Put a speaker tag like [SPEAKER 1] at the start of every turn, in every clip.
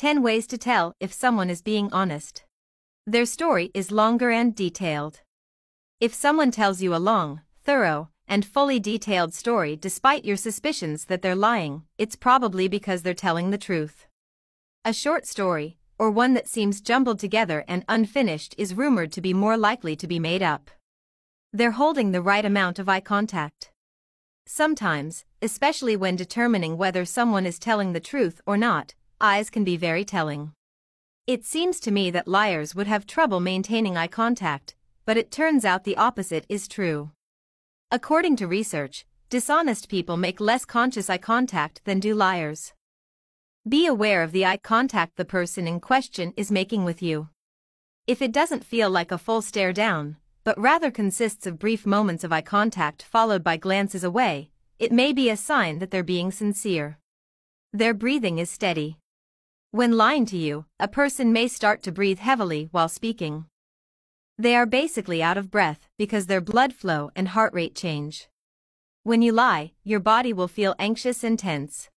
[SPEAKER 1] 10 ways to tell if someone is being honest. Their story is longer and detailed. If someone tells you a long, thorough, and fully detailed story despite your suspicions that they're lying, it's probably because they're telling the truth. A short story, or one that seems jumbled together and unfinished, is rumored to be more likely to be made up. They're holding the right amount of eye contact. Sometimes, especially when determining whether someone is telling the truth or not, eyes can be very telling. It seems to me that liars would have trouble maintaining eye contact, but it turns out the opposite is true. According to research, dishonest people make less conscious eye contact than do liars. Be aware of the eye contact the person in question is making with you. If it doesn't feel like a full stare down, but rather consists of brief moments of eye contact followed by glances away, it may be a sign that they're being sincere. Their breathing is steady. When lying to you, a person may start to breathe heavily while speaking. They are basically out of breath because their blood flow and heart rate change. When you lie, your body will feel anxious and tense.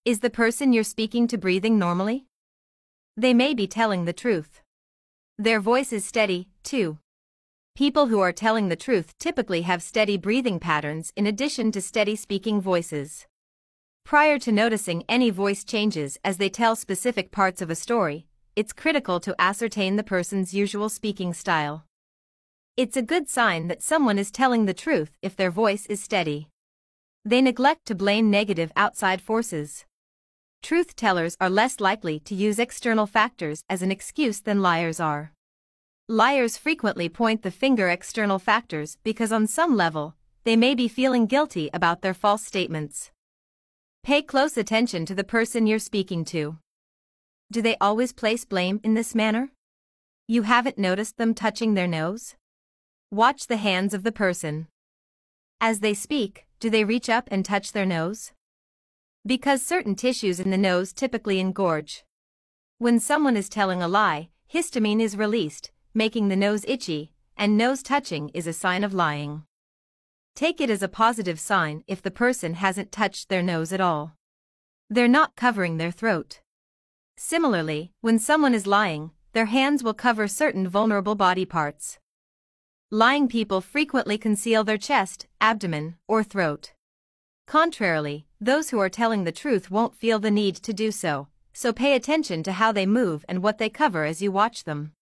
[SPEAKER 1] Is the person you're speaking to breathing normally? They may be telling the truth. Their voice is steady, too. People who are telling the truth typically have steady breathing patterns in addition to steady speaking voices. Prior to noticing any voice changes as they tell specific parts of a story, it's critical to ascertain the person's usual speaking style. It's a good sign that someone is telling the truth if their voice is steady. They neglect to blame negative outside forces. Truth tellers are less likely to use external factors as an excuse than liars are. Liars frequently point the finger at external factors because on some level, they may be feeling guilty about their false statements. Pay close attention to the person you're speaking to. Do they always place blame in this manner? You haven't noticed them touching their nose? Watch the hands of the person. As they speak, do they reach up and touch their nose? Because certain tissues in the nose typically engorge. When someone is telling a lie, histamine is released, making the nose itchy, and nose touching is a sign of lying. Take it as a positive sign if the person hasn't touched their nose at all. They're not covering their throat. Similarly, when someone is lying, their hands will cover certain vulnerable body parts. Lying people frequently conceal their chest, abdomen, or throat. Contrarily, those who are telling the truth won't feel the need to do so, so pay attention to how they move and what they cover as you watch them.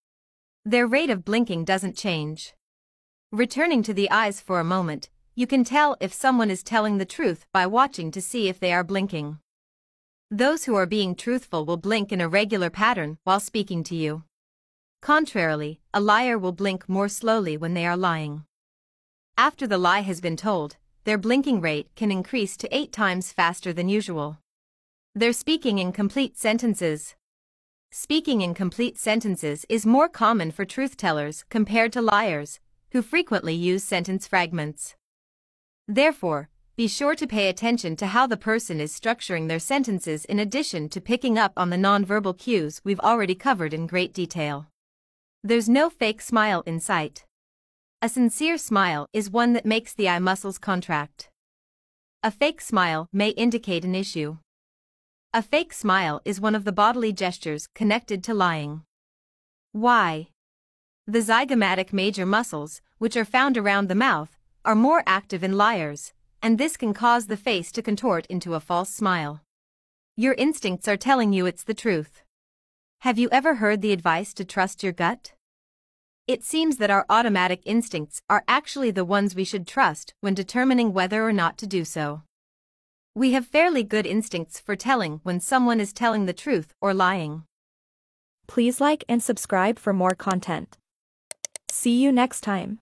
[SPEAKER 1] Their rate of blinking doesn't change. Returning to the eyes for a moment, you can tell if someone is telling the truth by watching to see if they are blinking. Those who are being truthful will blink in a regular pattern while speaking to you. Contrarily, a liar will blink more slowly when they are lying. After the lie has been told, their blinking rate can increase to 8 times faster than usual. They're speaking in complete sentences. Speaking in complete sentences is more common for truth tellers compared to liars, who frequently use sentence fragments. Therefore, be sure to pay attention to how the person is structuring their sentences in addition to picking up on the nonverbal cues we've already covered in great detail. There's no fake smile in sight. A sincere smile is one that makes the eye muscles contract. A fake smile may indicate an issue. A fake smile is one of the bodily gestures connected to lying. Why? The zygomatic major muscles, which are found around the mouth, are more active in liars, and this can cause the face to contort into a false smile. Your instincts are telling you it's the truth. Have you ever heard the advice to trust your gut? It seems that our automatic instincts are actually the ones we should trust when determining whether or not to do so. We have fairly good instincts for telling when someone is telling the truth or lying.
[SPEAKER 2] Please like and subscribe for more content. See you next time.